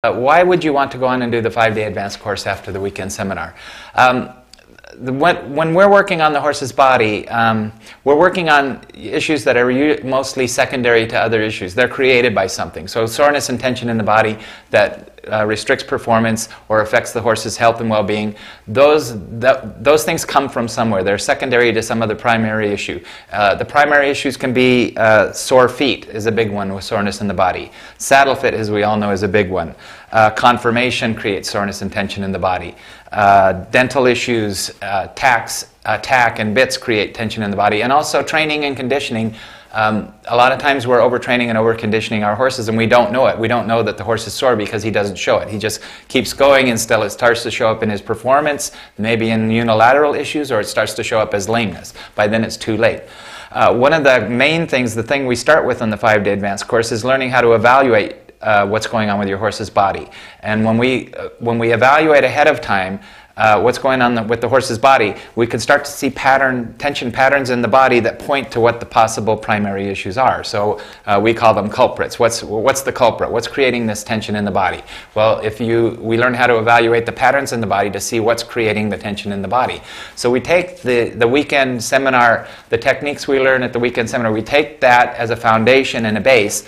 Why would you want to go on and do the 5-day advanced course after the weekend seminar? When we're working on the horse's body, we're working on issues that are mostly secondary to other issues. They're created by something. So soreness and tension in the body that restricts performance or affects the horse's health and well-being, those things come from somewhere. They're secondary to some other primary issue. The primary issues can be sore feet is a big one with soreness in the body. Saddle fit, as we all know, is a big one. Conformation creates soreness and tension in the body. Dental issues, tack and bits create tension in the body. And also training and conditioning. A lot of times we're overtraining and over-conditioning our horses and we don't know it. We don't know that the horse is sore because he doesn't show it. He just keeps going until it starts to show up in his performance, maybe in unilateral issues, or it starts to show up as lameness. By then it's too late. One of the main things, the thing we start with on the 5-day advanced course, is learning how to evaluate what's going on with your horse's body. And when we evaluate ahead of time what's going on with the horse's body, we can start to see tension patterns in the body that point to what the possible primary issues are. So we call them culprits. What's the culprit? What's creating this tension in the body? Well, we learn how to evaluate the patterns in the body to see what's creating the tension in the body. So we take the weekend seminar, the techniques we learn at the weekend seminar, we take that as a foundation and a base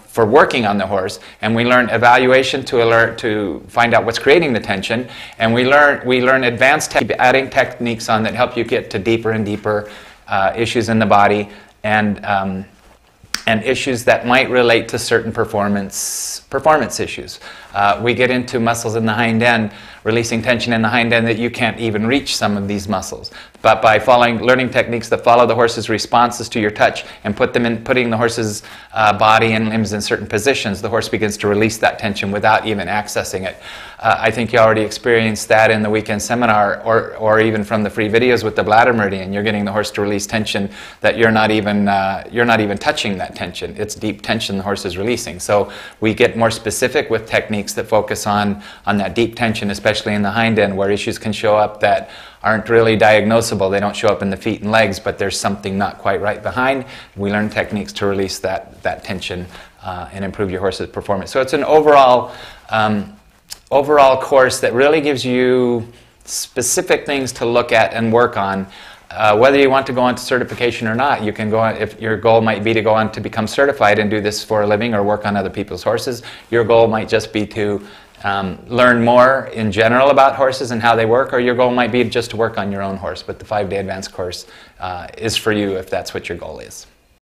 for working on the horse, and we learn evaluation to find out what's creating the tension, and we learn advanced adding techniques on that help you get to deeper and deeper issues in the body and issues that might relate to certain performance issues. We get into muscles in the hind end, releasing tension in the hind end that you can't even reach some of these muscles. But by learning techniques that follow the horse's responses to your touch and putting the horse's body and limbs in certain positions, the horse begins to release that tension without even accessing it. I think you already experienced that in the weekend seminar or even from the free videos with the bladder meridian. You're getting the horse to release tension that you're not even touching that tension. It's deep tension the horse is releasing. So we get more specific with techniques that focus on that deep tension, especially in the hind end, where issues can show up that aren't really diagnosable. They don't show up in the feet and legs, but there's something not quite right behind. We learn techniques to release that tension and improve your horse's performance. So it's an overall course that really gives you specific things to look at and work on. Whether you want to go on to certification or not, you can go on. If your goal might be to go on to become certified and do this for a living or work on other people's horses, your goal might just be to learn more in general about horses and how they work, or your goal might be just to work on your own horse. But the 5-day advanced course is for you if that's what your goal is.